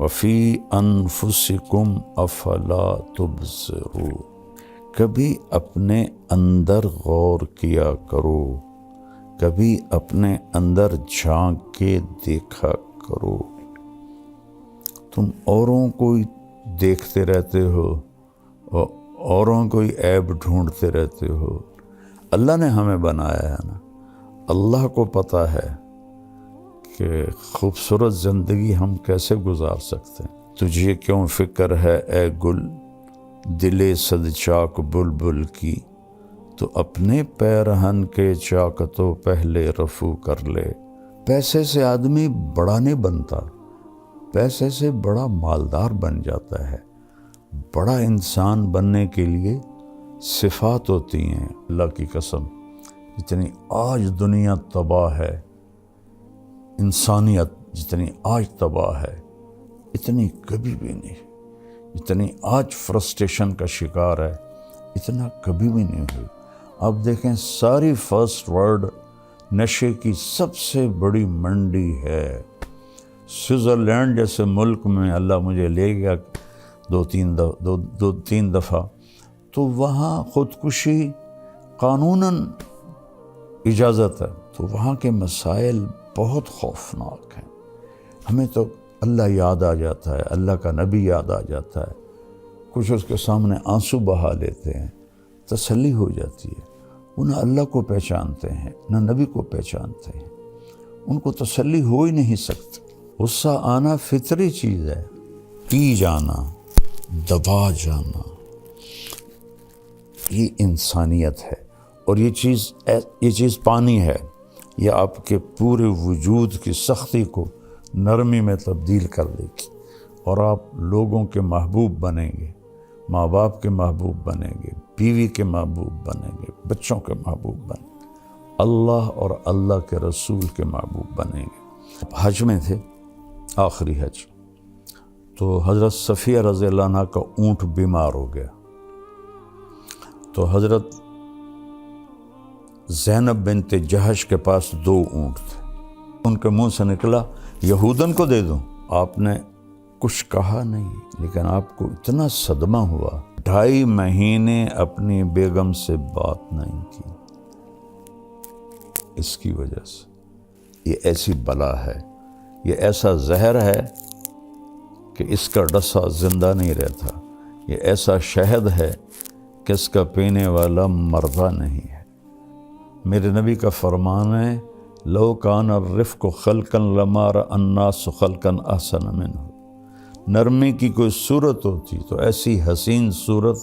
وفی انفسکم افلا تبصرون، کبھی اپنے اندر غور کیا کرو، کبھی اپنے اندر جھانک کے دیکھا کرو۔ تم اوروں کو دیکھتے رہتے ہو اور اوروں کو عیب ڈھونڈتے رہتے ہو۔ اللہ نے ہمیں بنایا ہے نا، اللہ کو پتہ ہے کہ خوبصورت زندگی ہم کیسے گزار سکتے ہیں۔ تجھے کیوں فکر ہے اے گل دل صد چاک بلبل کی، تو اپنے پیرہن کے چاکتوں پہلے رفو کر لے۔ پیسے سے آدمی بڑا نہیں بنتا، پیسے سے بڑا مالدار بن جاتا ہے۔ بڑا انسان بننے کے لیے صفات ہوتی ہیں، اللہ کی قسم جتنی آج دنیا تباہ ہے، انسانیت جتنی آج تباہ ہے اتنی کبھی بھی نہیں، جتنی آج فرسٹریشن کا شکار ہے اتنا کبھی بھی نہیں ہوئی۔ آپ دیکھیں ساری فرسٹ ورلڈ نشے کی سب سے بڑی منڈی ہے۔ سوئٹزرلینڈ جیسے ملک میں اللہ مجھے لے گیا دو تین دفعہ، تو وہاں خودکشی قانوناً اجازت ہے، تو وہاں کے مسائل بہت خوفناک ہیں۔ ہمیں تو اللہ یاد آ جاتا ہے، اللہ کا نبی یاد آ جاتا ہے، کچھ اس کے سامنے آنسو بہا لیتے ہیں، تسلی ہو جاتی ہے۔ وہ نہ اللہ کو پہچانتے ہیں نہ نبی کو پہچانتے ہیں، ان کو تسلی ہو ہی نہیں سکتی۔ غصہ آنا فطری چیز ہے، پی جانا، دبا جانا، یہ انسانیت ہے۔ اور یہ چیز پانی ہے، یہ آپ کے پورے وجود کی سختی کو نرمی میں تبدیل کر دے گی، اور آپ لوگوں کے محبوب بنیں گے، ماں باپ کے محبوب بنیں گے، بیوی کے محبوب بنیں گے، بچوں کے محبوب بنیں گے، اللہ اور اللہ کے رسول کے محبوب بنیں گے۔ حج میں تھے، آخری حج، تو حضرت صفیہ رضی اللہ عنہ کا اونٹ بیمار ہو گیا، تو حضرت زینب بنت جہش کے پاس 2 اونٹ تھے، ان کے منہ سے نکلا یہودن کو دے دوں۔ آپ نے کچھ کہا نہیں، لیکن آپ کو اتنا صدمہ ہوا، 2.5 مہینے اپنی بیگم سے بات نہیں کی، اس کی وجہ سے۔ یہ ایسی بلا ہے، یہ ایسا زہر ہے کہ اس کا ڈسا زندہ نہیں رہتا، یہ ایسا شہد ہے کہ اس کا پینے والا مردہ نہیں ہے۔ میرے نبی کا فرمان ہے لو کان الرفق خلقا لما رأى الناس خلقا احسن منه، نرمی کی کوئی صورت ہوتی تو ایسی حسین صورت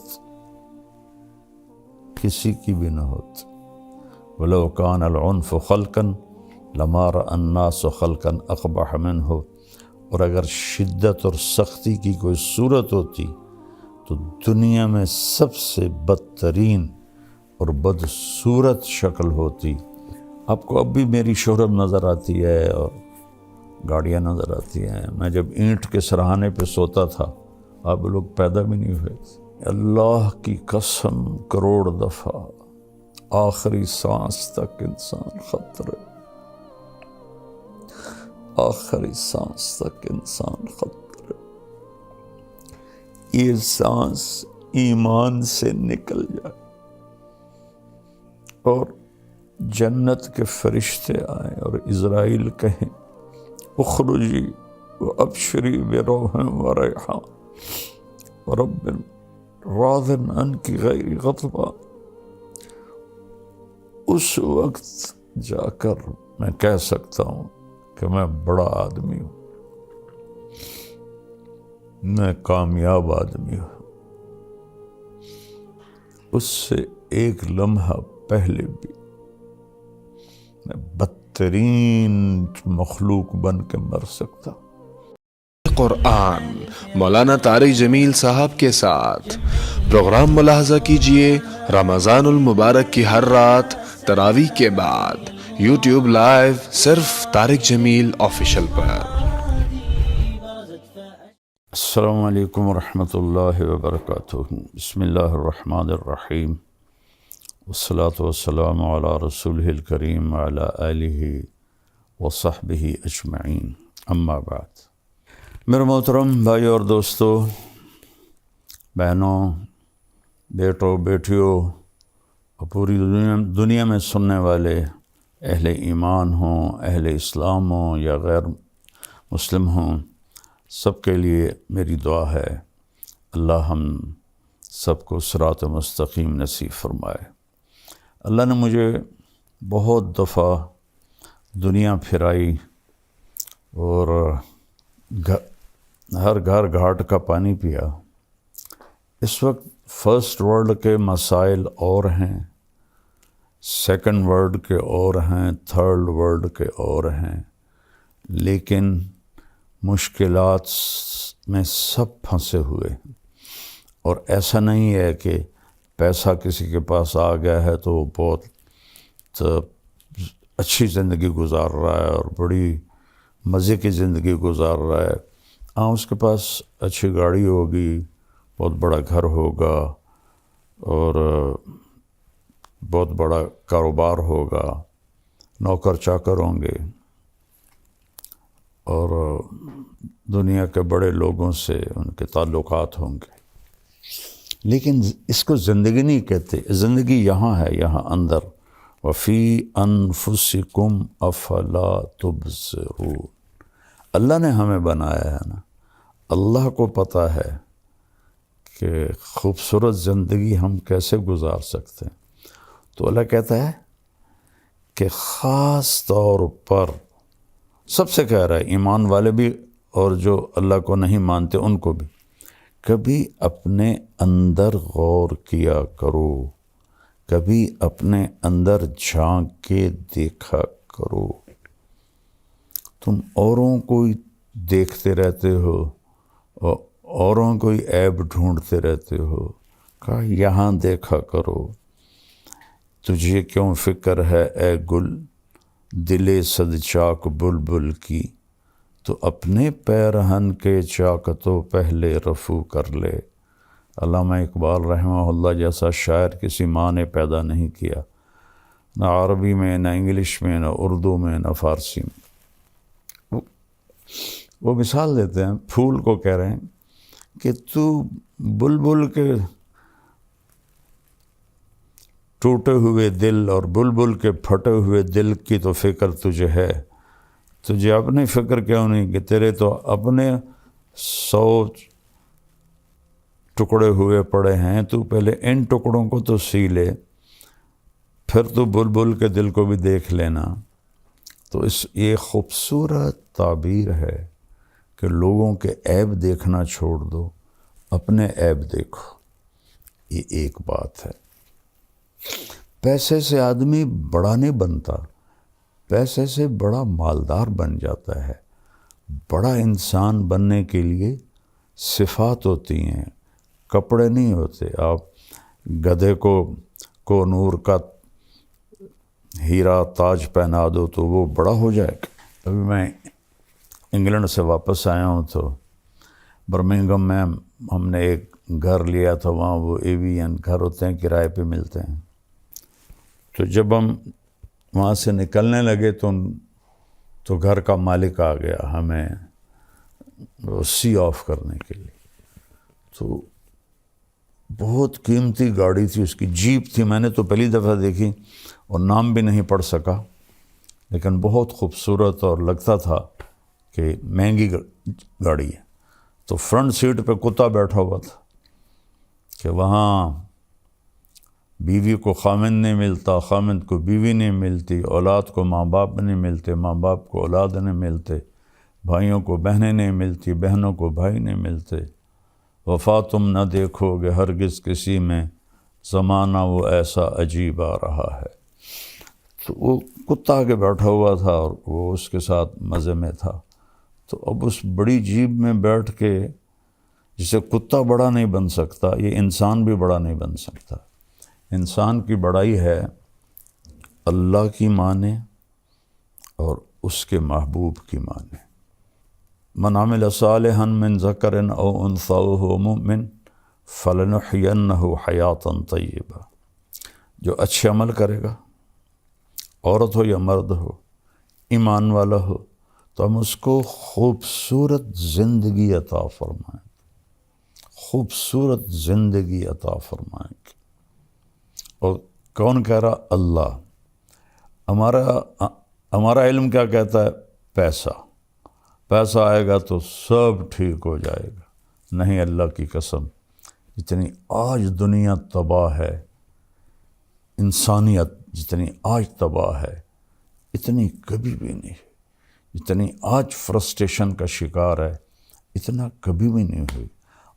کسی کی بھی نہ ہوتی۔ ولو کان العنف خلقا لما رأى الناس خلقا اقبح منه، اور اگر شدت اور سختی کی کوئی صورت ہوتی تو دنیا میں سب سے بدترین اور بدصورت شکل ہوتی۔ آپ کو اب بھی میری شہرت نظر آتی ہے اور گاڑیاں نظر آتی ہیں۔ میں جب اینٹ کے سرہانے پہ سوتا تھا آپ لوگ پیدا بھی نہیں ہوئے۔ اللہ کی قسم کروڑ دفعہ آخری سانس تک انسان خطرے، آخری سانس تک انسان خطرے۔ یہ سانس ایمان سے نکل جائے اور جنت کے فرشتے آئیں اور عزرائیل کہیں اخرجی وابشری بروح وریحان ورب راض عنک غیر غضبان، اس وقت جا کر میں کہہ سکتا ہوں کہ میں بڑا آدمی ہوں، میں کامیاب آدمی ہوں۔ اس سے ایک لمحہ پہلے بھی میں بدترین مخلوق بن کے مر سکتا۔ قرآن مولانا طارق جمیل صاحب کے ساتھ پروگرام ملاحظہ کیجئے رمضان المبارک کی ہر رات تراویح کے بعد یوٹیوب لائیو صرف طارق جمیل آفیشل پر۔ السلام علیکم ورحمۃ اللہ وبرکاتہ۔ بسم اللہ الرحمن الرحیم، والصلاة والسلام علی رسولہ الکریم وعلی آلہ وصحبہ اجمعین، اما بعد۔ میرے محترم بھائی اور دوستو، بہنوں، بیٹوں، بیٹیوں اور پوری دنیا میں سننے والے اہل ایمان ہوں، اہل اسلام ہوں یا غیر مسلم ہوں، سب کے لیے میری دعا ہے اللہ ہم سب کو صراط مستقیم نصیب فرمائے۔ اللہ نے مجھے بہت دفعہ دنیا پھرائی اور ہر گھر گھاٹ کا پانی پیا۔ اس وقت فرسٹ ورلڈ کے مسائل اور ہیں، سیکنڈ ورلڈ کے اور ہیں، تھرڈ ورلڈ کے اور ہیں، لیکن مشکلات میں سب پھنسے ہوئے ہیں۔ اور ایسا نہیں ہے کہ پیسہ کسی کے پاس آ گیا ہے تو وہ بہت اچھی زندگی گزار رہا ہے اور بڑی مزے کی زندگی گزار رہا ہے۔ ہاں، اس کے پاس اچھی گاڑی ہوگی، بہت بڑا گھر ہوگا اور بہت بڑا کاروبار ہوگا، نوکر چاکر ہوں گے اور دنیا کے بڑے لوگوں سے ان کے تعلقات ہوں گے، لیکن اس کو زندگی نہیں کہتے۔ زندگی یہاں ہے، یہاں اندر، وفی انفسکم افلا تبصرون۔ اللہ نے ہمیں بنایا ہے نا، اللہ کو پتہ ہے کہ خوبصورت زندگی ہم کیسے گزار سکتے ہیں۔ تو اللہ کہتا ہے کہ خاص طور پر سب سے کہہ رہا ہے، ایمان والے بھی اور جو اللہ کو نہیں مانتے ان کو بھی، کبھی اپنے اندر غور کیا کرو، کبھی اپنے اندر جھانک کے دیکھا کرو۔ تم اوروں کو دیکھتے رہتے ہو اور اوروں کو عیب ڈھونڈتے رہتے ہو، کہا یہاں دیکھا کرو۔ تجھے کیوں فکر ہے اے گل دل صد چاک بلبل کی، تو اپنے پیرہن کے چاک تو پہلے رفو کر لے۔ علامہ اقبال رحمہ اللہ جیسا شاعر کسی ماں نے پیدا نہیں کیا، نہ عربی میں، نہ انگلش میں، نہ اردو میں، نہ فارسی میں۔ وہ مثال دیتے ہیں، پھول کو کہہ رہے ہیں کہ تو بلبل کے ٹوٹے ہوئے دل اور بلبل کے پھٹے ہوئے دل کی تو فکر تجھے ہے، تجھے اپنی فکر کیوں نہیں کہ تیرے تو اپنے 100 ٹکڑے ہوئے پڑے ہیں، تو پہلے ان ٹکڑوں کو تو سی لے، پھر تو بلبل کے دل کو بھی دیکھ لینا۔ تو یہ خوبصورت تعبیر ہے کہ لوگوں کے عیب دیکھنا چھوڑ دو، اپنے عیب دیکھو۔ یہ ایک بات ہے۔ پیسے سے آدمی بڑا نہیں بنتا، پیسے سے بڑا مالدار بن جاتا ہے۔ بڑا انسان بننے کے لیے صفات ہوتی ہیں، کپڑے نہیں ہوتے۔ آپ گدھے کو نور کا ہیرا تاج پہنا دو تو وہ بڑا ہو جائے گا۔ ابھی میں انگلینڈ سے واپس آیا ہوں تو برمنگھم میں ہم نے ایک گھر لیا تھا، وہاں وہ ایوین گھر ہوتے ہیں، کرائے پہ ملتے ہیں۔ تو جب ہم وہاں سے نکلنے لگے تو گھر کا مالک آ گیا ہمیں سی آف کرنے کے لیے۔ تو بہت قیمتی گاڑی تھی اس کی، جیپ تھی، میں نے تو پہلی دفعہ دیکھی اور نام بھی نہیں پڑھ سکا، لیکن بہت خوبصورت اور لگتا تھا کہ مہنگی گاڑی ہے۔ تو فرنٹ سیٹ پہ کتا بیٹھا ہوا تھا کہ وہاں بیوی کو خامند نہیں ملتا، خامند کو بیوی نہیں ملتی، اولاد کو ماں باپ نہیں ملتے، ماں باپ کو اولاد نہیں ملتے، بھائیوں کو بہنیں نہیں ملتی، بہنوں کو بھائی نہیں ملتے۔ وفا تم نہ دیکھو گے ہرگز کسی میں، زمانہ وہ ایسا عجیب آ رہا ہے۔ تو وہ کتا آگے بیٹھا ہوا تھا اور وہ اس کے ساتھ مزے میں تھا۔ تو اب اس بڑی جیپ میں بیٹھ کے، جسے کتا بڑا نہیں بن سکتا، یہ انسان بھی بڑا نہیں بن سکتا۔ انسان کی بڑائی ہے اللہ کی مانے اور اس کے محبوب کی مانے۔ من عمل صالحا من ذکر او انثی وہو مؤمن فلنحینہ حیاتا طیبہ۔ جو اچھے عمل کرے گا، عورت ہو یا مرد ہو، ایمان والا ہو، تو ہم اس کو خوبصورت زندگی عطا فرمائیں، خوبصورت زندگی عطا فرمائیں گے۔ اور کون کہہ رہا؟ اللہ۔ ہمارا علم کیا کہتا ہے؟ پیسہ آئے گا تو سب ٹھیک ہو جائے گا۔ نہیں، اللہ کی قسم، جتنی آج دنیا تباہ ہے، انسانیت جتنی آج تباہ ہے، اتنی کبھی بھی نہیں ہے۔ جتنی آج فرسٹریشن کا شکار ہے، اتنا کبھی بھی نہیں ہوئی۔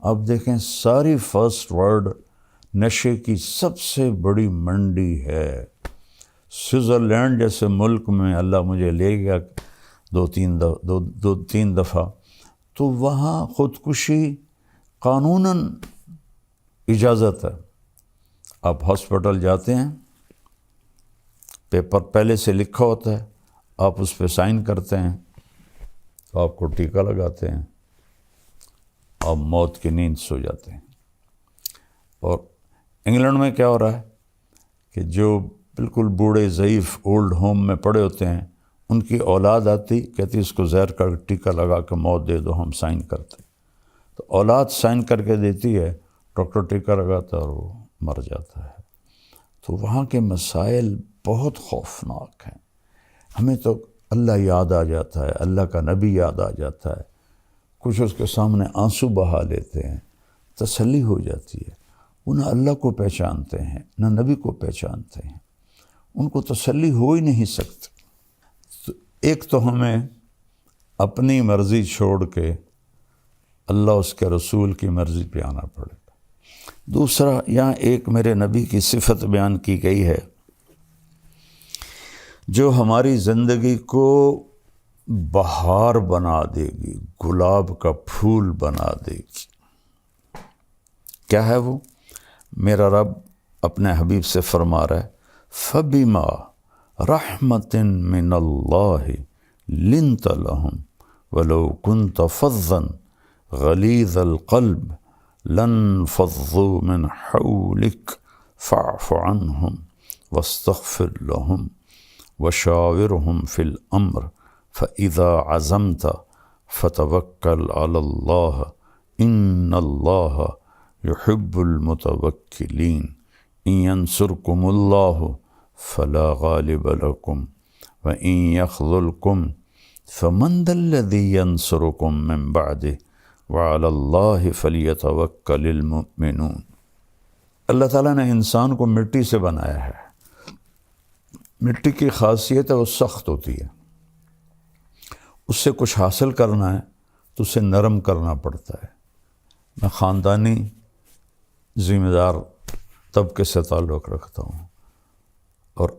آپ دیکھیں، ساری فرسٹ ورلڈ نشے کی سب سے بڑی منڈی ہے۔ سوئٹزرلینڈ جیسے ملک میں اللہ مجھے لے گیا دو تین دفعہ، تو وہاں خودکشی قانوناً اجازت ہے۔ آپ ہاسپٹل جاتے ہیں، پیپر پہلے سے لکھا ہوتا ہے، آپ اس پہ سائن کرتے ہیں تو آپ کو ٹیکہ لگاتے ہیں، آپ موت کی نیند سو جاتے ہیں۔ اور انگلینڈ میں کیا ہو رہا ہے کہ جو بالکل بوڑھے ضعیف اولڈ ہوم میں پڑے ہوتے ہیں، ان کی اولاد آتی، کہتی اس کو زہر کا ٹیکہ لگا کے موت دے دو، ہم سائن کرتے۔ تو اولاد سائن کر کے دیتی ہے، ڈاکٹر ٹیکہ لگاتا ہے اور وہ مر جاتا ہے۔ تو وہاں کے مسائل بہت خوفناک ہیں۔ ہمیں تو اللہ یاد آ جاتا ہے، اللہ کا نبی یاد آ جاتا ہے، کچھ اس کے سامنے آنسو بہا لیتے ہیں، تسلی ہو جاتی ہے۔ وہ نہ اللہ کو پہچانتے ہیں، نہ نبی کو پہچانتے ہیں، ان کو تسلی ہو ہی نہیں سکتی۔ تو ایک تو ہمیں اپنی مرضی چھوڑ کے اللہ اس کے رسول کی مرضی پہ آنا پڑے گا۔ دوسرا، یہاں ایک میرے نبی کی صفت بیان کی گئی ہے جو ہماری زندگی کو بہار بنا دے گی، گلاب کا پھول بنا دے گی۔ کیا ہے وہ؟ میرا رب اپنے حبیب سے فرما رہا ہے، فَبِمَا رَحْمَةٍ مِّنَ اللَّهِ لِنْتَ لَهُمْ وَلَوْ كُنْتَ فَظًّا غَلِيظَ الْقَلْبِ لَانفَضُّوا مِنْ حَوْلِكَ فَاعْفُ عَنْهُمْ وَاسْتَغْفِرْ لَهُمْ وَشَاوِرْهُمْ فِي الْأَمْرِ فَإِذَا عَزَمْتَ فَتَوَكَّلْ عَلَى اللَّهِ إِنَّ اللَّهَ يُحِبُّ الْمُتَوَكِّلِينَ إِن يَنْصُرْكُمُ اللَّهُ فَلَا غَالِبَ لَكُمْ وَإِن يَخْذُلْكُمْ فَمَنْ ذَا الَّذِي يَنْصُرُكُمْ مِنْ بَعْدِهِ وَعَلَى اللَّهِ فَلْيَتَوَكَّلِ الْمُؤْمِنُونَ۔ اللہ تعالیٰ نے انسان کو مٹی سے بنایا ہے۔ مٹی کی خاصیت ہے وہ سخت ہوتی ہے، اس سے کچھ حاصل کرنا ہے تو اسے نرم کرنا پڑتا ہے۔ میں خاندانی ذمہ دار طبقے سے تعلق رکھتا ہوں اور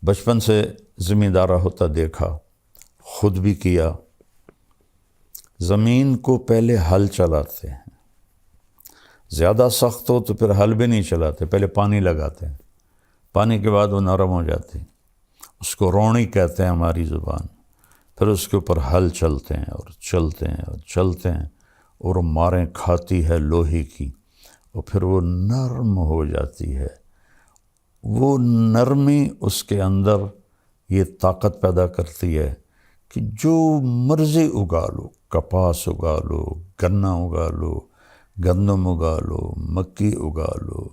بچپن سے ذمہ دارہ ہوتا دیکھا، خود بھی کیا۔ زمین کو پہلے ہل چلاتے ہیں، زیادہ سخت ہو تو پھر ہل بھی نہیں چلاتے، پہلے پانی لگاتے ہیں، پانی کے بعد وہ نرم ہو جاتی، اس کو روڑی کہتے ہیں ہماری زبان۔ پھر اس کے اوپر ہل چلتے ہیں اور چلتے ہیں اور چلتے ہیں اور ماریں کھاتی ہے لوہے کی، اور پھر وہ نرم ہو جاتی ہے۔ وہ نرمی اس کے اندر یہ طاقت پیدا کرتی ہے کہ جو مرضی اگا لو، کپاس اگا لو، گنا اگا لو، گندم اگا لو، مکی اگا لو،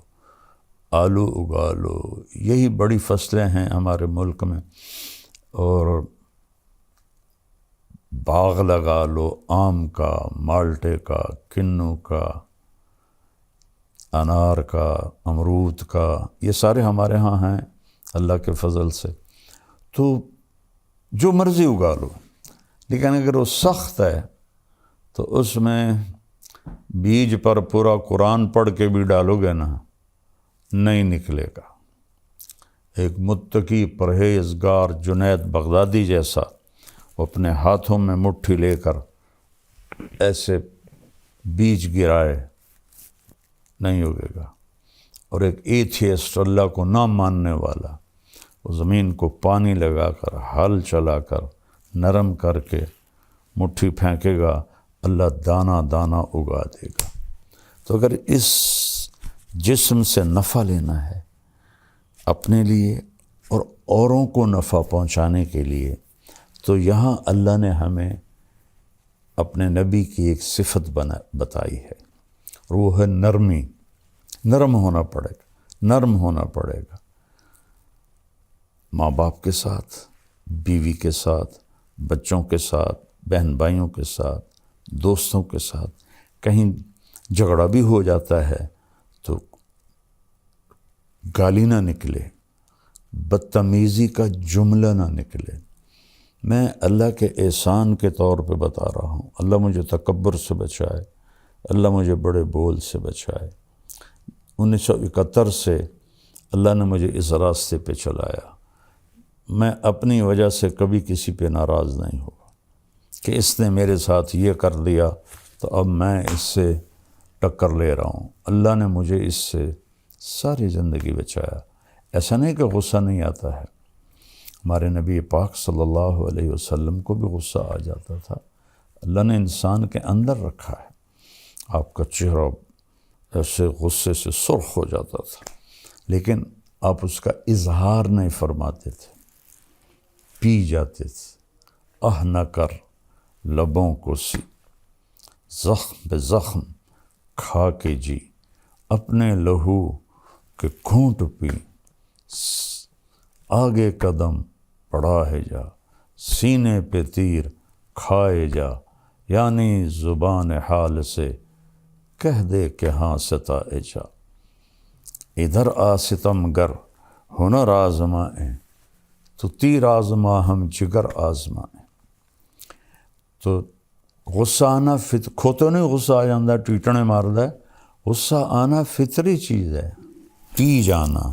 آلو اگا لو، یہی بڑی فصلیں ہیں ہمارے ملک میں۔ اور باغ لگا لو، آم کا، مالٹے کا، کنو کا، انار کا، امرود کا، یہ سارے ہمارے ہاں ہیں اللہ کے فضل سے۔ تو جو مرضی اگا لو، لیکن اگر وہ سخت ہے تو اس میں بیج پر پورا قرآن پڑھ کے بھی ڈالو گے نا، نہیں نکلے گا۔ ایک متقی پرہیزگار جنید بغدادی جیسا وہ اپنے ہاتھوں میں مٹھی لے کر ایسے بیج گرائے، نہیں ہوگے گا۔ اور ایک ایتھیسٹ، اللہ کو نہ ماننے والا، وہ زمین کو پانی لگا کر، ہل چلا کر، نرم کر کے مٹھی پھینکے گا، اللہ دانہ دانہ اگا دے گا۔ تو اگر اس جسم سے نفع لینا ہے اپنے لیے اور اوروں کو نفع پہنچانے کے لیے، تو یہاں اللہ نے ہمیں اپنے نبی کی ایک صفت بتائی ہے، اور وہ ہے نرمی. نرم ہونا پڑے گا، نرم ہونا پڑے گا ماں باپ کے ساتھ، بیوی کے ساتھ، بچوں کے ساتھ، بہن بھائیوں کے ساتھ، دوستوں کے ساتھ. کہیں جھگڑا بھی ہو جاتا ہے تو گالی نہ نکلے، بدتمیزی کا جملہ نہ نکلے. میں اللہ کے احسان کے طور پہ بتا رہا ہوں. اللہ مجھے تکبر سے بچائے، اللہ مجھے بڑے بول سے بچائے. 1971 سے اللہ نے مجھے اس راستے پہ چلایا. میں اپنی وجہ سے کبھی کسی پہ ناراض نہیں ہوا کہ اس نے میرے ساتھ یہ کر دیا تو اب میں اس سے ٹکر لے رہا ہوں. اللہ نے مجھے اس سے ساری زندگی بچایا. ایسا نہیں کہ غصہ نہیں آتا ہے، ہمارے نبی پاک صلی اللہ علیہ وسلم کو بھی غصہ آ جاتا تھا. اللہ نے انسان کے اندر رکھا ہے. آپ کا چہرہ ایسے غصے سے سرخ ہو جاتا تھا، لیکن آپ اس کا اظہار نہیں فرماتے تھے، پی جاتے تھے. نہ کر لبوں کو سی، زخم بے زخم کھا کے جی، اپنے لہو کے گھونٹ پی، آگے قدم بڑھا ہے جا، سینے پہ تیر کھائے جا. یعنی زبان حال سے کہہ دے کہ ہاں ستائے جا. ادھر آ ستم گر ہنر آزمائیں، تو تیر آزما ہم جگر آزمائیں. تو غصہ آنا کھوتوں نہیں غصہ آ جاندہ ٹیٹنے ماردہ. غصہ آنا فطری چیز ہے. پی جانا،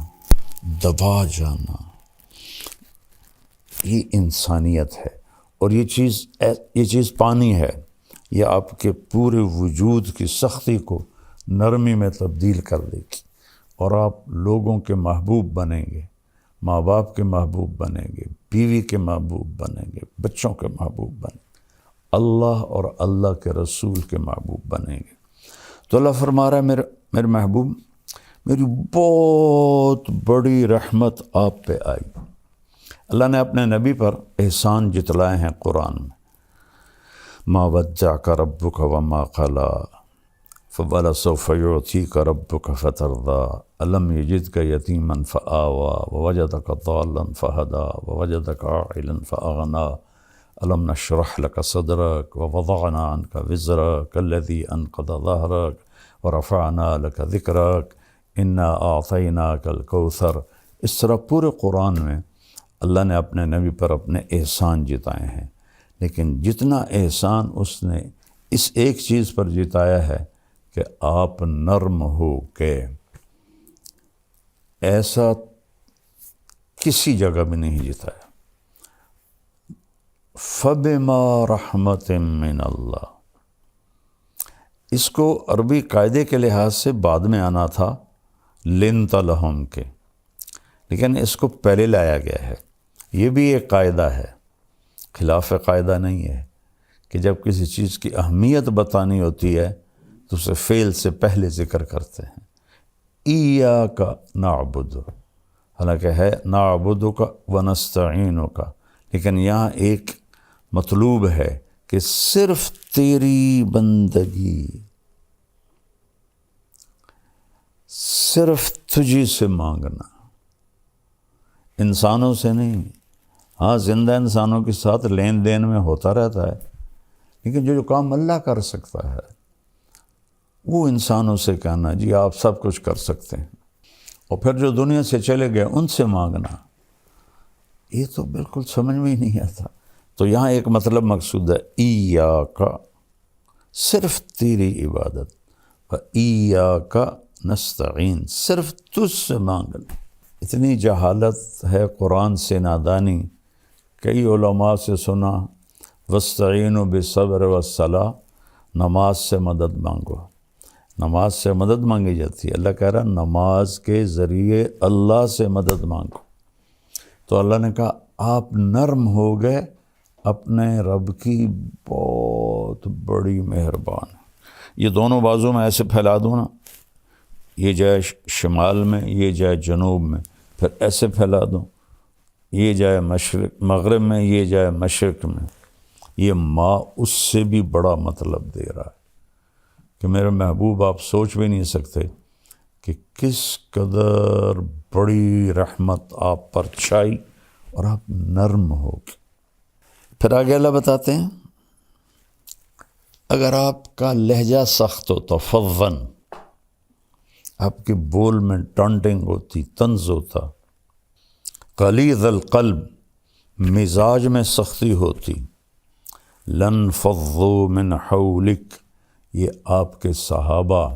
دبا جانا، یہ انسانیت ہے. اور یہ چیز پانی ہے. یہ آپ کے پورے وجود کی سختی کو نرمی میں تبدیل کر دے گی، اور آپ لوگوں کے محبوب بنیں گے، ماں باپ کے محبوب بنیں گے، بیوی کے محبوب بنیں گے، بچوں کے محبوب بنیں گے، اللہ اور اللہ کے رسول کے محبوب بنیں گے. تو اللہ فرما رہا ہے میرے محبوب، میری بہت بڑی رحمت آپ پہ آئی. اللہ نے اپنے نبی پر احسان جتلائے ہیں قرآن میں. ما ودعک ربک وما قلی فلسوف یعطیک ربک فترضی الم یجدک یتیما فآوی ووجدک ضالا فہدی ووجدک عائلا فأغنی الم نشرح لک صدرک ووضعنا عنک وزرک الذی انقض ظہرک ورفعنا لک ذکرک انا اعطیناک الکوثر. اس طرح پورے قرآن میں اللہ نے اپنے نبی پر اپنے احسان جتائے ہیں. لیکن جتنا احسان اس نے اس ایک چیز پر جتایا ہے کہ آپ نرم ہو کے، ایسا کسی جگہ بھی نہیں جتایا. فَبِمَا رَحْمَةٍ مِّنَ اللَّهِ. اس کو عربی قاعدے کے لحاظ سے بعد میں آنا تھا لِنْتَ لَهُمْ کے، لیکن اس کو پہلے لایا گیا ہے. یہ بھی ایک قاعدہ ہے، خلاف قاعدہ نہیں ہے کہ جب کسی چیز کی اہمیت بتانی ہوتی ہے تو اسے فعل سے پہلے ذکر کرتے ہیں. ایاک نعبد، حالانکہ ہے نعبدک ونستعینک، لیکن یہاں ایک مطلوب ہے کہ صرف تیری بندگی، صرف تجھی سے مانگنا، انسانوں سے نہیں. ہاں زندہ انسانوں کے ساتھ لین دین میں ہوتا رہتا ہے، لیکن جو کام اللہ کر سکتا ہے وہ انسانوں سے کہنا جی آپ سب کچھ کر سکتے ہیں، اور پھر جو دنیا سے چلے گئے ان سے مانگنا، یہ تو بالکل سمجھ میں ہی نہیں آتا. تو یہاں ایک مطلب مقصود ہے، ایاک صرف تیری عبادت، و ایاک نستعین صرف تجھ سے مانگنا. اتنی جہالت ہے قرآن سے نادانی. کئی علماء سے سنا وَاسْتَعِينُوا بِالصَّبْرِ وَالصَّلَاةِ، نماز سے مدد مانگو. نماز سے مدد مانگی جاتی ہے. اللہ کہہ رہا نماز کے ذریعے اللہ سے مدد مانگو. تو اللہ نے کہا آپ نرم ہو گئے، اپنے رب کی بہت بڑی مہربان. یہ دونوں بازو میں ایسے پھیلا دوں نا، یہ جائے شمال میں، یہ جائے جنوب میں، پھر ایسے پھیلا دوں یہ جائے مشرق مغرب میں، یہ جائے مشرق میں، یہ ماں اس سے بھی بڑا مطلب دے رہا ہے کہ میرے محبوب آپ سوچ بھی نہیں سکتے کہ کس قدر بڑی رحمت آپ پر چھائی اور آپ نرم ہو گئے۔ پھر آگے اللہ بتاتے ہیں اگر آپ کا لہجہ سخت ہوتا، فظن، آپ کے بول میں ٹانٹنگ ہوتی، طنز ہوتا، غلیظ القلب، مزاج میں سختی ہوتی، لن فضوا من حولک، یہ آپ کے صحابہ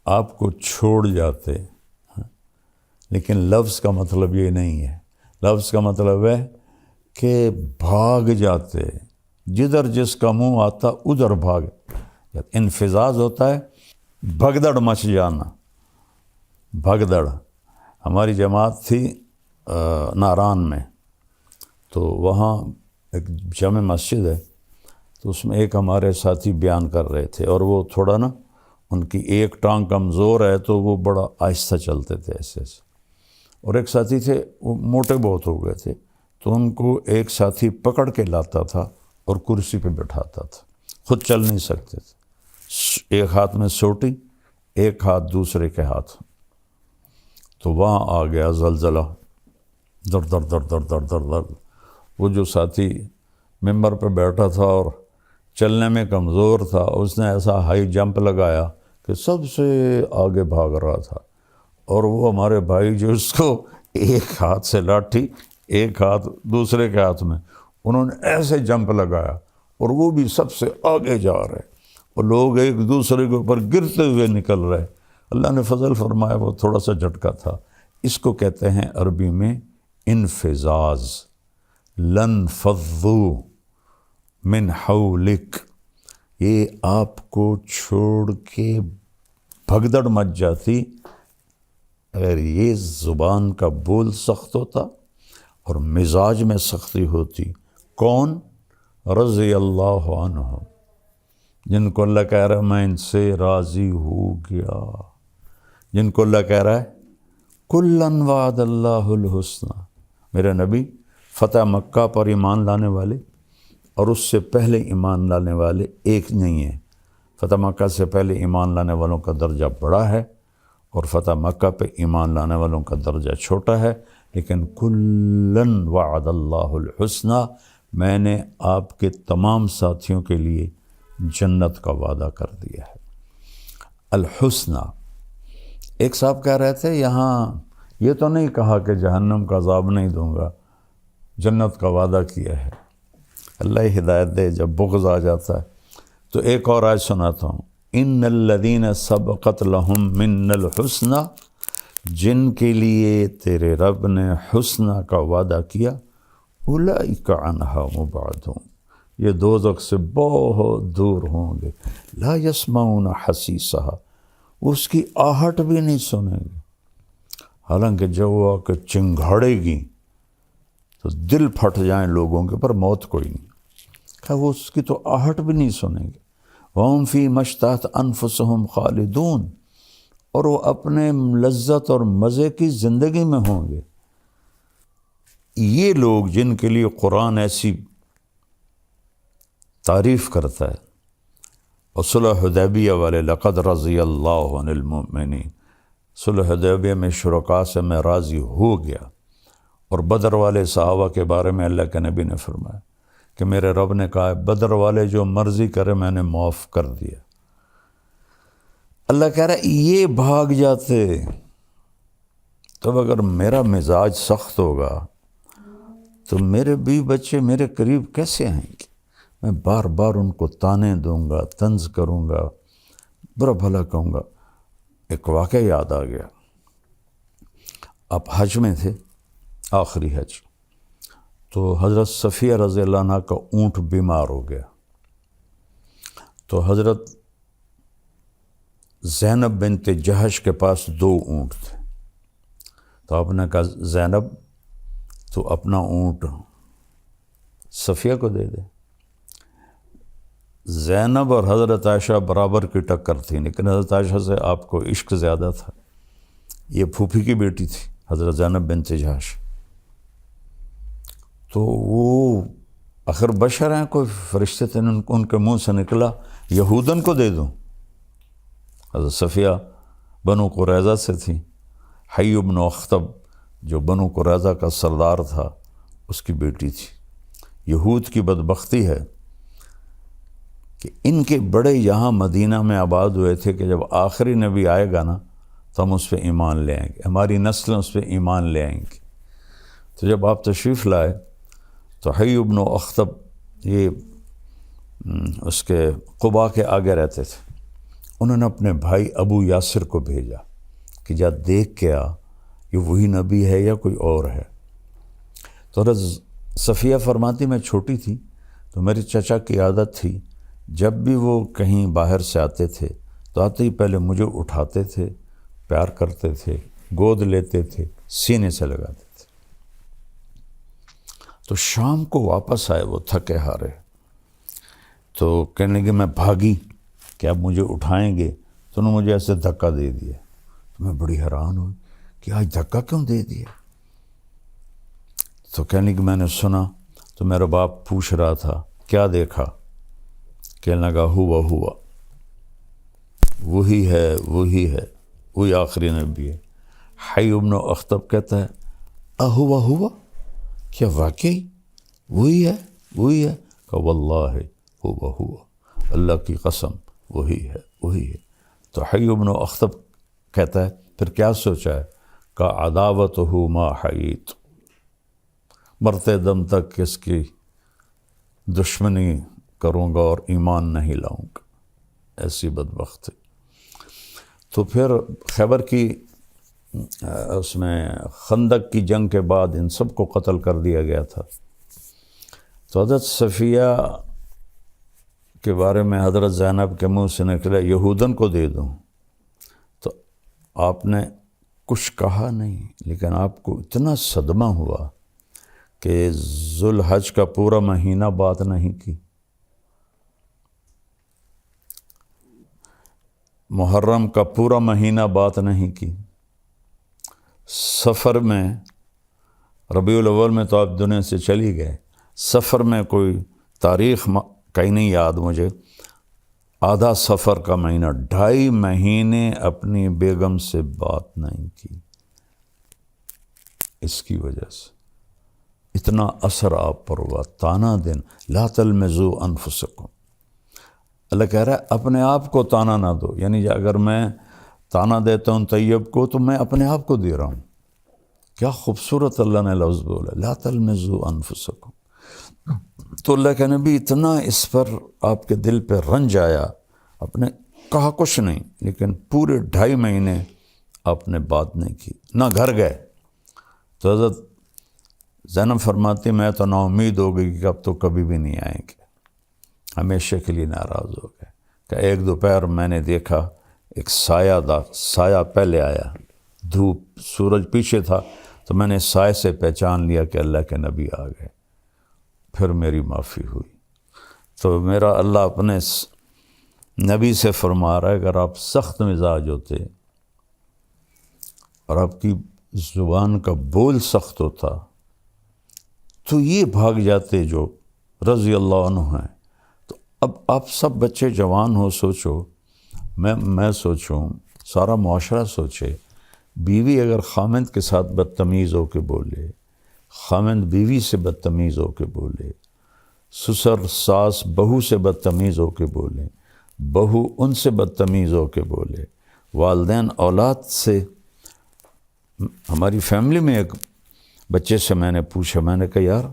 آپ کو چھوڑ جاتے۔ لیکن لفظ کا مطلب یہ نہیں ہے، لفظ کا مطلب ہے کہ بھاگ جاتے، جدھر جس کا منہ آتا ادھر بھاگ۔ انفزاز ہوتا ہے بھگدڑ مچ جانا، بھگدڑ۔ ہماری جماعت تھی ناران میں، تو وہاں ایک جامع مسجد ہے، تو اس میں ایک ہمارے ساتھی بیان کر رہے تھے، اور وہ تھوڑا نا ان کی ایک ٹانگ کمزور ہے تو وہ بڑا آہستہ چلتے تھے ایسے ایسے، اور ایک ساتھی تھے وہ موٹے بہت ہو گئے تھے، تو ان کو ایک ساتھی پکڑ کے لاتا تھا اور کرسی پہ بٹھاتا تھا، خود چل نہیں سکتے تھے، ایک ہاتھ میں سوٹی، ایک ہاتھ دوسرے کے ہاتھ۔ تو وہاں آ گیا زلزلہ، در در در در در در در۔ وہ جو ساتھی ممبر پہ بیٹھا تھا اور چلنے میں کمزور تھا، اس نے ایسا ہائی جمپ لگایا کہ سب سے آگے بھاگ رہا تھا، اور وہ ہمارے بھائی جو اس کو ایک ہاتھ سے لاٹھی، ایک ہاتھ دوسرے کے ہاتھ میں، انہوں نے ایسے جمپ لگایا اور وہ بھی سب سے آگے جا رہے، اور لوگ ایک دوسرے کے اوپر گرتے ہوئے نکل رہے۔ اللہ نے فضل فرمایا وہ تھوڑا سا جھٹکا تھا۔ اس کو کہتے ہیں عربی میں انفزاز۔ لن فضوا من حولک، یہ آپ کو چھوڑ کے بھگدڑ مچ جاتی اگر یہ زبان کا بول سخت ہوتا اور مزاج میں سختی ہوتی۔ کون؟ رضی اللہ عنہ، جن کو اللہ کہہ رہا ہے میں ان سے راضی ہو گیا، جن کو اللہ کہہ رہا ہے کلن وعد اللہ الحسنى۔ میرے نبی فتح مکہ پر ایمان لانے والے اور اس سے پہلے ایمان لانے والے ایک نہیں ہیں۔ فتح مکہ سے پہلے ایمان لانے والوں کا درجہ بڑا ہے اور فتح مکہ پہ ایمان لانے والوں کا درجہ چھوٹا ہے، لیکن کلن وعد اللہ الحسنى، میں نے آپ کے تمام ساتھیوں کے لیے جنت کا وعدہ کر دیا ہے۔ الحسنى، ایک صاحب کہہ رہے تھے یہاں یہ تو نہیں کہا کہ جہنم کا عذاب نہیں دوں گا، جنت کا وعدہ کیا ہے۔ اللہ ہدایت دے، جب بغض آ جاتا ہے تو ایک اور آیت سناتا ہوں، ان الذین سبقت لہم من الحسنى، جن کے لیے تیرے رب نے حسنہ کا وعدہ کیا، اولئک عنہا مبعدون، یہ دوزخ سے بہت دور ہوں گے، لا یسمعون حسیسہا، وہ اس کی آہٹ بھی نہیں سنیں گے، حالانکہ جب وہ آ کے چنگھاڑے گی تو دل پھٹ جائیں لوگوں کے، پر موت کوئی نہیں، کہ وہ اس کی تو آہٹ بھی نہیں سنیں گے۔ وَهُمْ فِي مَا اشْتَهَتْ أَنفُسُهُمْ خَالِدُونَ، اور وہ اپنے لذت اور مزے کی زندگی میں ہوں گے۔ یہ لوگ جن کے لیے قرآن ایسی تعریف کرتا ہے، اور صلح حدیبیہ والے لقد رضی اللہ عن المؤمنین، صلح حدیبیہ میں شرکاء سے میں راضی ہو گیا، اور بدر والے صحابہ کے بارے میں اللہ کے نبی نے فرمایا کہ میرے رب نے کہا ہے بدر والے جو مرضی کرے میں نے معاف کر دیا۔ اللہ کہہ رہا ہے یہ بھاگ جاتے، تب اگر میرا مزاج سخت ہوگا تو میرے بیوی بچے میرے قریب کیسے آئیں گے؟ میں بار بار ان کو تانے دوں گا، طنز کروں گا، برا بھلا کہوں گا۔ ایک واقعہ یاد آ گیا، آپ حج میں تھے، آخری حج، تو حضرت صفیہ رضی اللہ عنہ کا اونٹ بیمار ہو گیا، تو حضرت زینب بنت جہش کے پاس 2 اونٹ تھے، تو آپ نے کہا زینب تو اپنا اونٹ صفیہ کو دے دے۔ زینب اور حضرت عائشہ برابر کی ٹکر تھی، لیکن حضرت عائشہ سے آپ کو عشق زیادہ تھا، یہ پھوپھی کی بیٹی تھی حضرت زینب بنت جہش۔ تو وہ آخر بشر ہیں، کوئی فرشتے تھے، ان کے منہ سے نکلا یہودن کو دے دوں۔ حضرت صفیہ بنو قریظہ سے تھی، حی بن اخطب جو بنو قریظہ کا سردار تھا اس کی بیٹی تھی۔ یہود کی بدبختی ہے کہ ان کے بڑے یہاں مدینہ میں آباد ہوئے تھے کہ جب آخری نبی آئے گا نا تو ہم اس پہ ایمان لے آئیں گے، ہماری نسلیں اس پہ ایمان لے آئیں گی۔ تو جب آپ تشریف لائے تو حی بن اخطب یہ اس کے قباء کے آگے رہتے تھے، انہوں نے اپنے بھائی ابو یاسر کو بھیجا کہ جا دیکھ کے آ یہ وہی نبی ہے یا کوئی اور ہے۔ تو حضرت صفیہ فرماتی میں چھوٹی تھی تو میری چچا کی عادت تھی جب بھی وہ کہیں باہر سے آتے تھے تو آتے ہی پہلے مجھے اٹھاتے تھے، پیار کرتے تھے، گود لیتے تھے، سینے سے لگاتے تھے۔ تو شام کو واپس آئے وہ تھکے ہارے، تو کہنے لگے میں بھاگی کہ اب مجھے اٹھائیں گے، تو انہوں نے مجھے ایسے دھکا دے دیا۔ تو میں بڑی حیران ہوئی کہ آج دھکا کیوں دے دیا؟ تو کہنے لگے میں نے سنا تو میرا باپ پوچھ رہا تھا کیا دیکھا؟ کہنے لگا ہوا وہی ہے وہی آخری نبی ہے۔ حی بن اخطب کہتا ہے ہوا کیا واقعی وہی ہے؟ کہ واللہ ہوا اللہ کی قسم وہی ہے۔ تو حی بن اخطب کہتا ہے پھر کیا سوچا ہے؟ کہ عداوتہ ما حییت، مرتے دم تک اس کی دشمنی کروں گا اور ایمان نہیں لاؤں گا، ایسی بدبخت ہے۔ تو پھر خیبر کی اس میں خندق کی جنگ کے بعد ان سب کو قتل کر دیا گیا تھا۔ تو حضرت صفیہ کے بارے میں حضرت زینب کے منہ سے نکلا یہودن کو دے دوں، تو آپ نے کچھ کہا نہیں، لیکن آپ کو اتنا صدمہ ہوا کہ ذوالحج کا پورا مہینہ بات نہیں کی، محرم کا پورا مہینہ بات نہیں کی، سفر میں ربیع الاول میں تو آپ دنیا سے چلی گئے، سفر میں کوئی تاریخ کہیں نہیں یاد مجھے، آدھا سفر کا مہینہ 2.5 مہینے اپنی بیگم سے بات نہیں کی۔ اس کی وجہ سے اتنا اثر آپ پر ہوا، تانا دن لا تلمزوا انفسکم، اللہ کہہ رہا ہے اپنے آپ کو تانا نہ دو، یعنی اگر میں تانا دیتا ہوں طیب کو تو میں اپنے آپ کو دے رہا ہوں۔ کیا خوبصورت اللہ نے لفظ بولا، لا تلمزوا انفسکم۔ تو اللہ کے نبی اتنا اس پر آپ کے دل پہ رنج آیا، آپ نے کہا کچھ نہیں، لیکن پورے 2.5 مہینے آپ نے بات نہیں کی، نہ گھر گئے۔ تو حضرت زینب فرماتی میں تو نا امید ہو گئی کہ اب تو کبھی بھی نہیں آئیں گے، ہمیشہ کے لیے ناراض ہو گئے۔ کہ ایک دوپہر میں نے دیکھا ایک سایہ پہلے آیا، دھوپ سورج پیچھے تھا، تو میں نے سائے سے پہچان لیا کہ اللہ کے نبی آ گئے، پھر میری معافی ہوئی۔ تو میرا اللہ اپنے نبی سے فرما رہا ہے اگر آپ سخت مزاج ہوتے اور آپ کی زبان کا بول سخت ہوتا تو یہ بھاگ جاتے جو رضی اللہ عنہ ہیں۔ تو اب آپ سب بچے جوان ہو، سوچو، میں سوچوں، سارا معاشرہ سوچے، بیوی اگر خامند کے ساتھ بدتمیز ہو کے بولے، خامند بیوی سے بدتمیز ہو کے بولے، سسر ساس بہو سے بدتمیز ہو کے بولے، بہو ان سے بدتمیز ہو کے بولے، والدین اولاد سے۔ ہماری فیملی میں ایک بچے سے میں نے پوچھا، میں نے کہا یار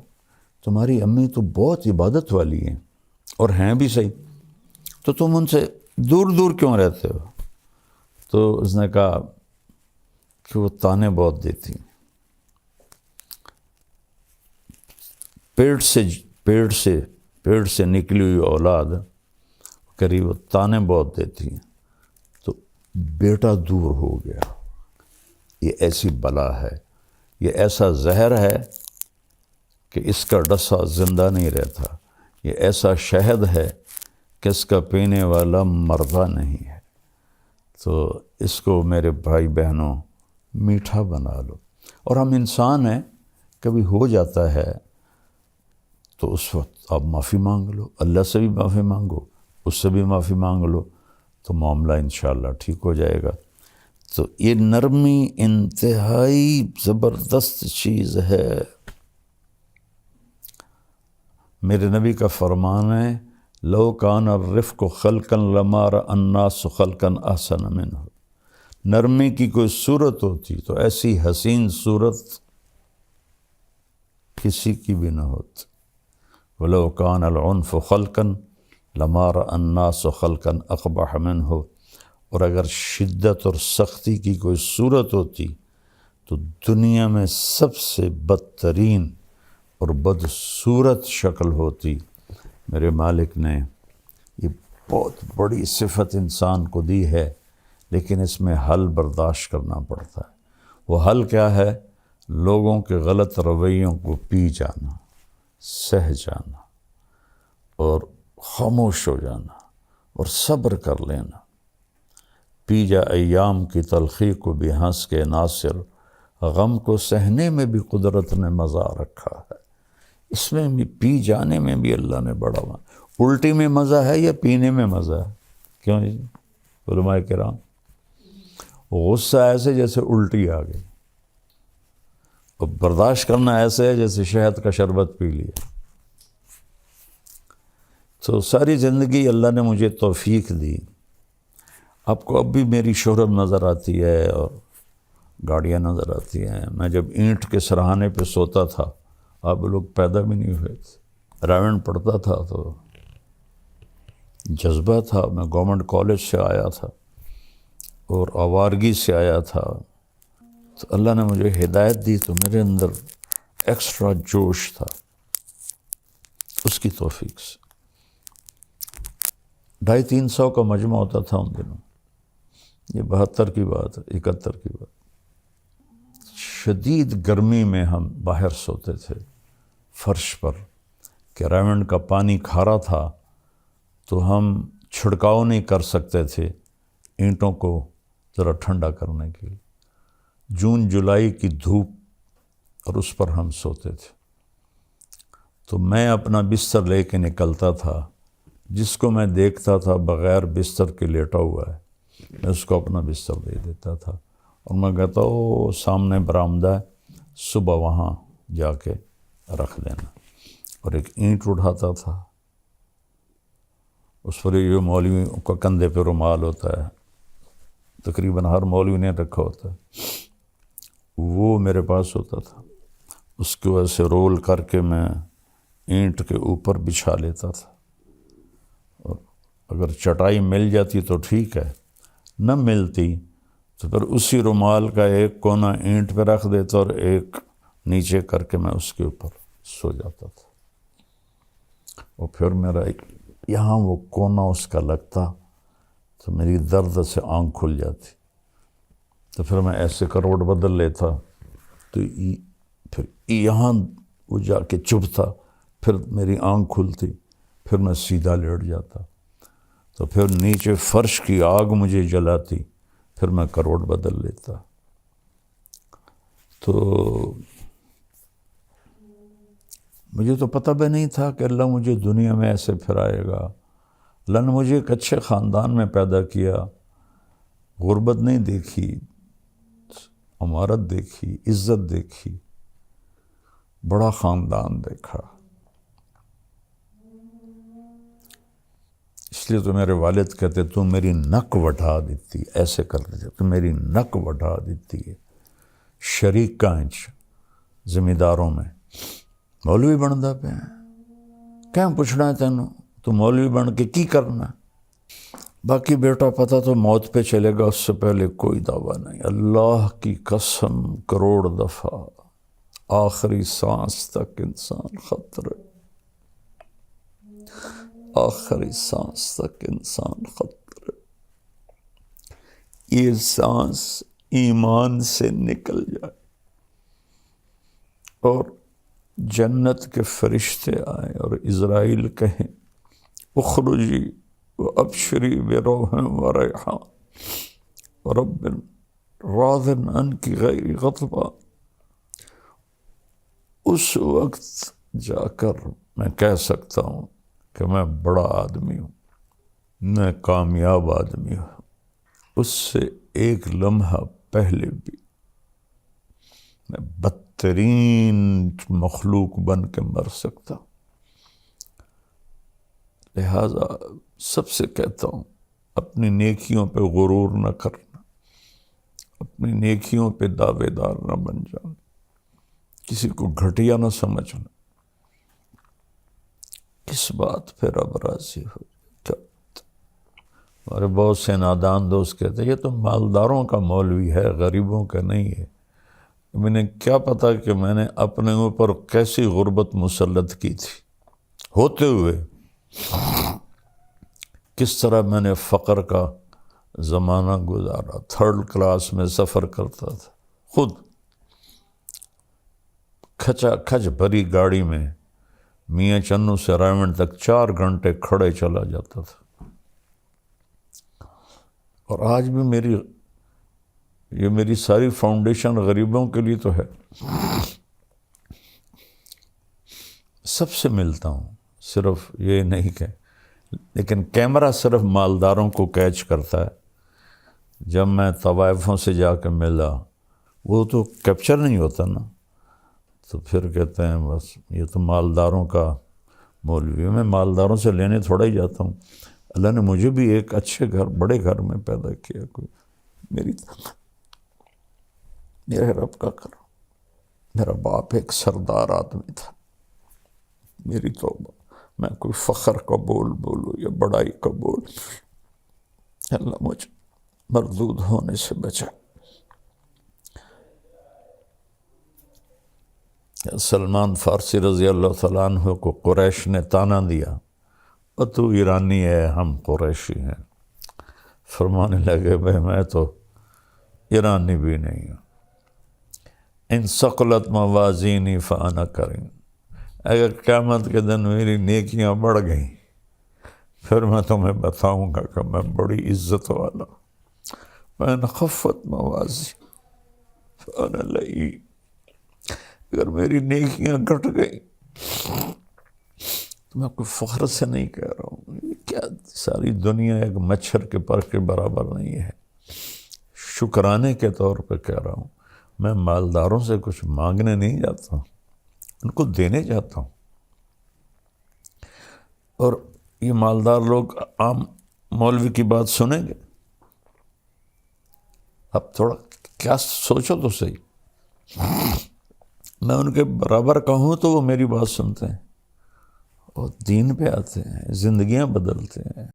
تمہاری امی تو بہت عبادت والی ہیں اور ہیں بھی صحیح، تو تم ان سے دور دور کیوں رہتے ہو؟ تو اس نے کہا کہ وہ تانے بہت دیتی، پیٹ سے نکلی ہوئی اولاد قریب تانے بہت دیتی ہیں، تو بیٹا دور ہو گیا۔ یہ ایسی بلا ہے، یہ ایسا زہر ہے کہ اس کا ڈسا زندہ نہیں رہتا، یہ ایسا شہد ہے کہ اس کا پینے والا مردہ نہیں ہے۔ تو اس کو میرے بھائی بہنوں میٹھا بنا لو۔ اور ہم انسان ہیں، کبھی ہو جاتا ہے تو اس وقت آپ معافی مانگ لو، اللہ سے بھی معافی مانگو، اس سے بھی معافی مانگ لو، تو معاملہ انشاءاللہ ٹھیک ہو جائے گا۔ تو یہ نرمی انتہائی زبردست چیز ہے۔ میرے نبی کا فرمان ہے لو کان الرفق خلقا لما رأى الناس خلقا احسن منہ، نرمی کی کوئی صورت ہوتی تو ایسی حسین صورت کسی کی بھی نہ ہوتی۔ ولو کان العنف خلقا لما رأى الناس خلقا اقبح منہ، اور اگر شدت اور سختی کی کوئی صورت ہوتی تو دنیا میں سب سے بدترین اور بدصورت شکل ہوتی۔ میرے مالک نے یہ بہت بڑی صفت انسان کو دی ہے، لیکن اس میں حل برداشت کرنا پڑتا ہے۔ وہ حل کیا ہے؟ لوگوں کے غلط رویوں کو پی جانا، سہ جانا اور خاموش ہو جانا اور صبر کر لینا۔ پی جا ایام کی تلخی کو بھی ہنس کے ناصر، غم کو سہنے میں بھی قدرت نے مزہ رکھا ہے۔ اس میں بھی پی جانے میں بھی اللہ نے بڑا الٹی میں مزہ ہے یا پینے میں مزہ ہے؟ کیوں جی علماء کرام؟ غصہ ایسے جیسے الٹی آ گئی، اور برداشت کرنا ایسے ہے جیسے شہد کا شربت پی لیا۔ تو ساری زندگی اللہ نے مجھے توفیق دی۔ آپ کو اب بھی میری شہرت نظر آتی ہے اور گاڑیاں نظر آتی ہیں۔ میں جب اینٹ کے سرہانے پہ سوتا تھا، آپ لوگ پیدا بھی نہیں ہوئے تھے، رائمنڈ پڑھتا تھا تو جذبہ تھا۔ میں گورنمنٹ کالج سے آیا تھا اور آوارگی سے آیا تھا، تو اللہ نے مجھے ہدایت دی تو میرے اندر ایکسٹرا جوش تھا اس کی توفیق سے۔ 250-300 کا مجمع ہوتا تھا ان دنوں، یہ 72 کی بات ہے، 71 کی بات۔ شدید گرمی میں ہم باہر سوتے تھے فرش پر، کہ رائمنڈ کا پانی کھارا تھا تو ہم چھڑکاؤ نہیں کر سکتے تھے اینٹوں کو ذرا ٹھنڈا کرنے کے لیے۔ جون جولائی کی دھوپ اور اس پر ہم سوتے تھے، تو میں اپنا بستر لے کے نکلتا تھا، جس کو میں دیکھتا تھا بغیر بستر کے لیٹا ہوا ہے میں اس کو اپنا بستر دے دیتا تھا، اور میں کہتا او سامنے برآمدہ ہے، صبح وہاں جا کے رکھ دینا۔ اور ایک اینٹ اٹھاتا تھا، اس پر یہ مولوی کا کندھے پہ رومال ہوتا ہے، تقریباً ہر مولوی نے رکھا ہوتا ہے، وہ میرے پاس ہوتا تھا۔ اس کی وجہ سے رول کر کے میں اینٹ کے اوپر بچھا لیتا تھا، اور اگر چٹائی مل جاتی تو ٹھیک ہے، نہ ملتی تو پھر اسی رومال کا ایک کونا اینٹ پہ رکھ دیتا اور ایک نیچے کر کے میں اس کے اوپر سو جاتا تھا۔ اور پھر میرا یہاں وہ کونا اس کا لگتا تو میری درد سے آنکھ کھل جاتی، تو پھر میں ایسے کروٹ بدل لیتا تو پھر یہاں وہ جا کے چبھتا، پھر میری آنکھ کھلتی، پھر میں سیدھا لیٹ جاتا، تو پھر نیچے فرش کی آگ مجھے جلاتی، پھر میں کروٹ بدل لیتا۔ تو مجھے تو پتہ بھی نہیں تھا کہ اللہ مجھے دنیا میں ایسے پھرائے گا۔ اللہ نے مجھے ایک اچھے خاندان میں پیدا کیا، غربت نہیں دیکھی، امارت دیکھی، عزت دیکھی، بڑا خاندان دیکھا۔ اس لیے تو میرے والد کہتے تو میری نک وٹھا دیتی، ایسے کرتے تھے، تو میری نک وٹھا دیتی ہے۔ شریک کانچ زمینداروں میں مولوی بنتا پہ کیا پوچھنا ہے تینوں، تو مولوی بن کے کی کرنا، باقی بیٹا پتہ تو موت پہ چلے گا، اس سے پہلے کوئی دعویٰ نہیں۔ اللہ کی قسم کروڑ دفعہ آخری سانس تک انسان خطرے، آخری سانس تک انسان خطرے۔ یہ سانس ایمان سے نکل جائے اور جنت کے فرشتے آئیں اور عزرائیل کہیں اخرجی وابشری بروح وریحان ورب راض عنک غیر غضبان، اس وقت جا کر میں کہہ سکتا ہوں کہ میں بڑا آدمی ہوں، میں کامیاب آدمی ہوں، اس سے ایک لمحہ پہلے بھی میں بدترین مخلوق بن کے مر سکتا ہوں۔ لہذا سب سے کہتا ہوں، اپنی نیکیوں پہ غرور نہ کرنا، اپنی نیکیوں پہ دعوے دار نہ بن جانا، کسی کو گھٹیا نہ سمجھنا۔ کس بات پہ رب راضی ہو؟ ہمارے بہت سے نادان دوست کہتے ہیں یہ تو مالداروں کا مولوی ہے، غریبوں کا نہیں ہے۔ انہیں کیا پتا کہ میں نے اپنے اوپر کیسی غربت مسلط کی تھی ہوتے ہوئے، کس طرح میں نے فقر کا زمانہ گزارا، 3rd کلاس میں سفر کرتا تھا، خود کھچا کھچ بھری گاڑی میں میاں چنو سے رائمنڈ تک 4 گھنٹے کھڑے چلا جاتا تھا۔ اور آج بھی میری ساری فاؤنڈیشن غریبوں کے لیے تو ہے۔ سب سے ملتا ہوں، صرف یہ نہیں کہ لیکن کیمرہ صرف مالداروں کو کیچ کرتا ہے۔ جب میں طوائفوں سے جا کے ملا، وہ تو کیپچر نہیں ہوتا نا، تو پھر کہتے ہیں بس یہ تو مالداروں کا مولوی ہے۔ میں مالداروں سے لینے تھوڑا ہی جاتا ہوں، اللہ نے مجھے بھی ایک اچھے گھر، بڑے گھر میں پیدا کیا، کوئی میرے رب کا کرم۔ میرا باپ ایک سردار آدمی تھا، میری توبہ، میں کوئی فخر کا بول بولوں یا بڑائی کا بول، اللہ مجھے مردود ہونے سے بچا۔ سلمان فارسی رضی اللہ تعالیٰ عنہ کو قریش نے تانا دیا، اور تو ایرانی ہے، ہم قریشی ہیں۔ فرمانے لگے بھائی میں تو ایرانی بھی نہیں ہوں، ان ثقلت موازینی فانا کریم، اگر قیامت کے دن میری نیکیاں بڑھ گئیں پھر میں تمہیں بتاؤں گا کہ میں بڑی عزت والا ہوں۔ وَإِنْ خَفَّتْ مَوَازِينُ فَأَنَا لَئِيمٌ، اگر میری نیکیاں گھٹ گئیں تو میں کوئی فخر سے نہیں کہہ رہا ہوں، یہ کیا ساری دنیا ایک مچھر کے پر کے برابر نہیں ہے، شکرانے کے طور پہ کہہ رہا ہوں۔ میں مالداروں سے کچھ مانگنے نہیں جاتا ہوں، ان کو دینے جاتا ہوں۔ اور یہ مالدار لوگ عام مولوی کی بات سنیں گے؟ اب تھوڑا کیا سوچو تو صحیح، میں ان کے برابر کہوں تو وہ میری بات سنتے ہیں اور دین پہ آتے ہیں، زندگیاں بدلتے ہیں۔